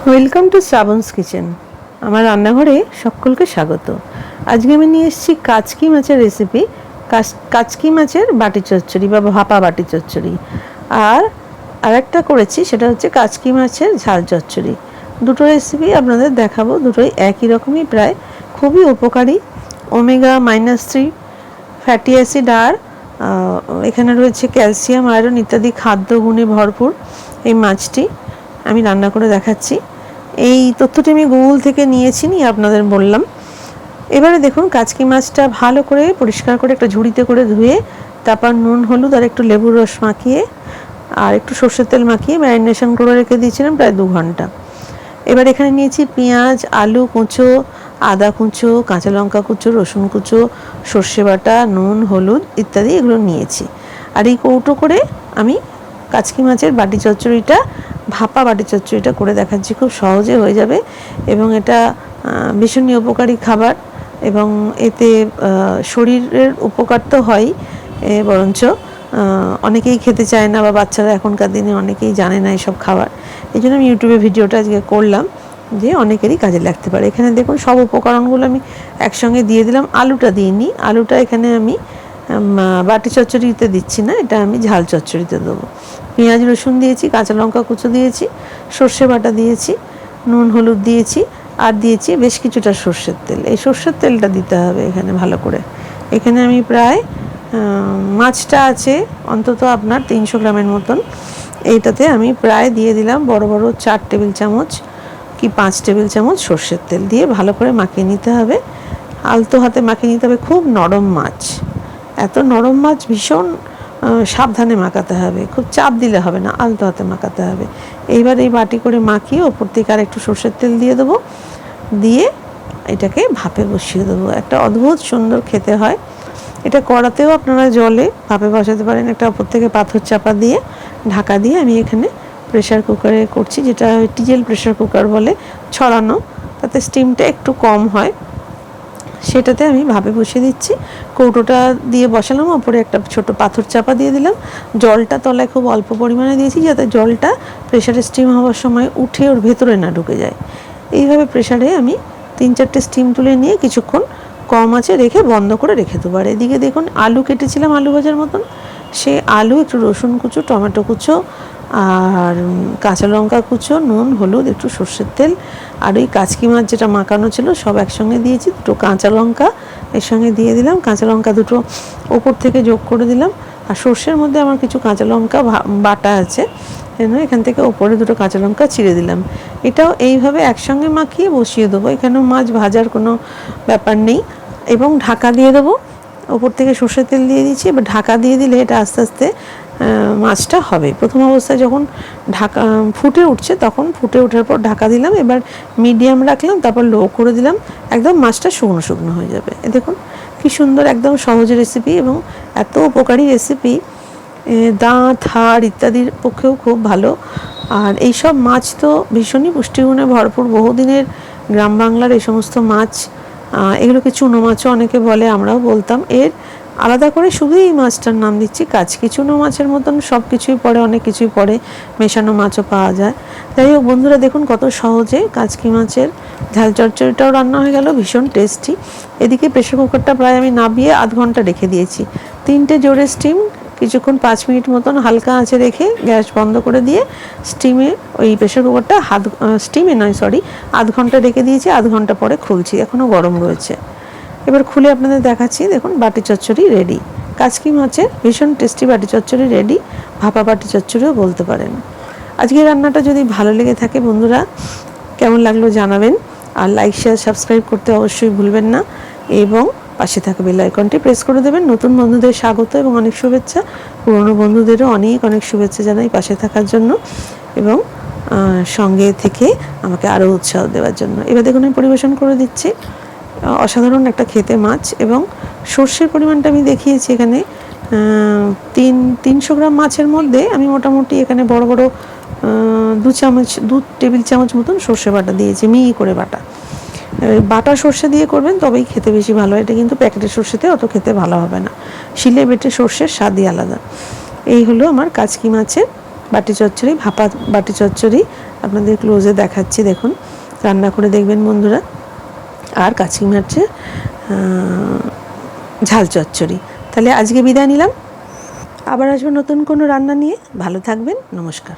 Welcome to শ্রাবণস kitchen. আমার রান্নাঘরে সকলকে স্বাগত। আজকে আমি নিয়ে এসেছি কাচকি মাছের রেসিপি। কাচকি মাছের বাটি চচ্চড়ি বা ভাপা বাটি চচ্চড়ি। আর আরেকটা করেছি, সেটা হচ্ছে কাচকি মাছের ঝাল চচ্চড়ি। দুটো রেসিপি আপনাদের দেখাবো, দুটোই একই রকমই প্রায়, খুবই উপকারী। ওমেগা-3 ফ্যাটি অ্যাসিড আর এখানে রয়েছে ক্যালসিয়াম, আয়রন ইত্যাদি খাদ্য গুণে ভরপুর এই মাছটি। আমি রান্না করে দেখাচ্ছি। এই তথ্যটি আমি গুগল থেকে নিয়েছি, নিয়ে আপনাদের বললাম। এবারে দেখুন, কাচকি মাছটা ভালো করে পরিষ্কার করে একটা ঝুড়িতে করে ধুয়ে, তারপর নুন হলুদ আর একটু লেবুর রস মাখিয়ে আর একটু সর্ষের তেল মাখিয়ে ম্যারিনেশন করে রেখে দিয়েছিলাম প্রায় 2 ঘন্টা। এবার এখানে নিয়েছি পেঁয়াজ, আলু কুচো, আদা কুচো, কাঁচা লঙ্কা কুচো, রসুন কুচো, সর্ষে বাটা, নুন হলুদ ইত্যাদি এগুলো নিয়েছি। আর এই কৌটো করে আমি কাচকি মাছের বাটি চচ্চড়িটা, ভাপা বাটি চচ্চড়িটা করে দেখাচ্ছি। খুব সহজে হয়ে যাবে এবং এটা ভীষণই উপকারী খাবার, এবং এতে শরীরের উপকার তো হয়, বরঞ্চ অনেকেই খেতে চায় না, বা বাচ্চারা এখনকার দিনে অনেকেই জানে না এসব খাবার। এই জন্য আমি ইউটিউবে ভিডিওটা আজকে করলাম, যে অনেকেরই কাজে লাগতে পারে। এখানে দেখুন সব উপকরণগুলো আমি একসঙ্গে দিয়ে দিলাম। আলুটা দিইনি, আলুটা এখানে আমি বাটি চচ্চড়িতে দিচ্ছি না, এটা আমি ঝাল চচ্চড়িতে দেবো। পেঁয়াজ রসুন দিয়েছি, কাঁচা লঙ্কা কুচো দিয়েছি, সর্ষে বাটা দিয়েছি, নুন হলুদ দিয়েছি, আর দিয়েছি বেশ কিছুটা সর্ষের তেল। এই সর্ষের তেলটা দিতে হবে এখানে ভালো করে। এখানে আমি প্রায় মাছটা আছে অন্তত আপনার 300 গ্রামের মতন, এইটাতে আমি প্রায় দিয়ে দিলাম বড় বড় 4 টেবিল চামচ কি 5 টেবিল চামচ সর্ষের তেল দিয়ে ভালো করে মাখিয়ে নিতে হবে। আলতো হাতে মাখিয়ে নিতে হবে। খুব নরম মাছ, এত নরম মাছ ভীষণ সাবধানে মাখাতে হবে, খুব চাপ দিলে হবে না, আলতো হাতে মাখাতে হবে। এইবার এই বাটি করে মাখিয়ে ওপর থেকে আর একটু সর্ষের তেল দিয়ে দেবো, দিয়ে এটাকে ভাপে বসিয়ে দেবো। একটা অদ্ভুত সুন্দর খেতে হয় এটা। কড়াতেও আপনারা জলে ভাপে বসাতে পারেন, একটা ওপর থেকে পাথর চাপা দিয়ে ঢাকা দিয়ে। আমি এখানে প্রেশার কুকারে করছি, যেটা ডিজেল প্রেশার কুকার বলে, ছড়ানো, তাতে স্টিমটা একটু কম হয়। সেটাতে আমি ভাপে বসিয়ে দিচ্ছি। কৌটোটা দিয়ে বসালাম, ওপরে একটা ছোট পাথর চাপা দিয়ে দিলাম। জলটা তলায় খুব অল্প পরিমাণে দিয়েছি, যাতে জলটা প্রেশারে স্টিম হওয়ার সময় উঠে ওর ভেতরে না ঢুকে যায়। এইভাবে প্রেশারে আমি 3-4টে স্টিম তুলে নিয়ে কিছুক্ষণ কম আঁচে রেখে বন্ধ করে রেখে দেবো। আর এদিকে দেখুন আলু কেটেছিলাম আলু ভাজার মতন, সে আলু, একটু রসুন কুচো, টমেটো কুচো, আর কাঁচা লঙ্কা কুচো, নুন হলুদ, একটু সর্ষের তেল, আর ওই কাচকি মাছ যেটা মাখানো ছিল সব একসঙ্গে দিয়েছি। দুটো কাঁচা লঙ্কা এর সঙ্গে দিয়ে দিলাম, কাঁচা লঙ্কা দুটো ওপর থেকে যোগ করে দিলাম। আর সর্ষের মধ্যে আমার কিছু কাঁচা লঙ্কা বাটা আছে, এখান থেকে ওপরে দুটো কাঁচা লঙ্কা চিড়ে দিলাম। এটাও এইভাবে একসঙ্গে মাখিয়ে বসিয়ে দেবো। এখানেও মাছ ভাজার কোনো ব্যাপার নেই। এবং ঢাকা দিয়ে দেবো, ওপর থেকে সর্ষের তেল দিয়ে দিচ্ছি। এবার ঢাকা দিয়ে দিলে এটা আস্তে আস্তে মাছটা হবে। প্রথম অবস্থায় যখন ঢাকা ফুটে উঠছে, তখন ফুটে ওঠার পর ঢাকা দিলাম, এবার মিডিয়াম রাখলাম, তারপর লো করে দিলাম, একদম মাছটা শুকনো শুকনো হয়ে যাবে। দেখুন কি সুন্দর, একদম সহজ রেসিপি এবং এত উপকারী রেসিপি, দাঁত হাড় ইত্যাদির পক্ষেও খুব ভালো। আর এইসব মাছ তো ভীষণই পুষ্টিগুণে ভরপুর। বহুদিনের গ্রাম বাংলার এই সমস্ত মাছ, এগুলোকে চুনো মাছও অনেকে বলে, আমরাও বলতাম। এর আলাদা করে শুধু এই মাছটার নাম দিচ্ছি কাচকি। চুনো মাছের মতন সব কিছুই পড়ে, অনেক কিছুই পড়ে, মেশানো মাছও পাওয়া যায়। যাই হোক বন্ধুরা, দেখুন কত সহজে কাচকি মাছের ঝাল চচ্চড়িটাও রান্না হয়ে গেল, ভীষণ টেস্টি। এদিকে প্রেশার কুকারটা প্রায় আমি নামিয়ে আধ ঘন্টা রেখে দিয়েছি। 3টে জোরে স্টিম, কিছুক্ষণ 5 মিনিট মতন হালকা আঁচে রেখে গ্যাস বন্ধ করে দিয়ে স্টিমে, ওই প্রেশার কুকারটা স্টিমে নয় সরি, আধ ঘন্টা রেখে দিয়েছি। আধ ঘন্টা পরে খুলছি, এখনও গরম রয়েছে। এবার খুলে আপনাদের দেখাচ্ছি। দেখুন বাটি চচ্চড়ি রেডি। কাচকি মাছের ভীষণ টেস্টি বাটি চচ্চড়ি রেডি, ভাপা বাটি চচ্চড়িও বলতে পারেন। আজকে রান্নাটা যদি ভালো লেগে থাকে বন্ধুরা, কেমন লাগলো জানাবেন। আর লাইক শেয়ার সাবস্ক্রাইব করতে অবশ্যই ভুলবেন না, এবং পাশে থাকা বেল আইকনটি প্রেস করে দেবেন। নতুন বন্ধুদের স্বাগত এবং অনেক শুভেচ্ছা, পুরনো বন্ধুদেরও অনেক অনেক শুভেচ্ছা জানাই পাশে থাকার জন্য এবং সঙ্গে থেকে আমাকে আরও উৎসাহ দেওয়ার জন্য। এবার দেখুন আমি পরিবেশন করে দিচ্ছি। অসাধারণ একটা খেতে মাছ, এবং সর্ষের পরিমাণটা আমি দেখিয়েছি এখানে। 300 গ্রাম মাছের মধ্যে আমি মোটামুটি এখানে বড় বড় 2 টেবিল চামচ মতন সর্ষে বাটা দিয়েছি, মিহি করে বাটা। বাটা সর্ষে দিয়ে করবেন তবেই খেতে বেশি ভালো হয়। এটা কিন্তু প্যাকেটের সর্ষেতে অত খেতে ভালো হবে না, শিলে বেটে সর্ষের স্বাদই আলাদা। এই হলো আমার কাচকি মাছের বাটি চচ্চড়ি, ভাপা বাটি চচ্চড়ি। আপনাদের ক্লোজে দেখাচ্ছি, দেখুন রান্না করে দেখবেন বন্ধুরা। আর কাচকি মাছের ঝাল চচ্চড়ি। তাহলে আজকে বিদায় নিলাম, আবার আসবো নতুন কোনো রান্না নিয়ে। ভালো থাকবেন, নমস্কার।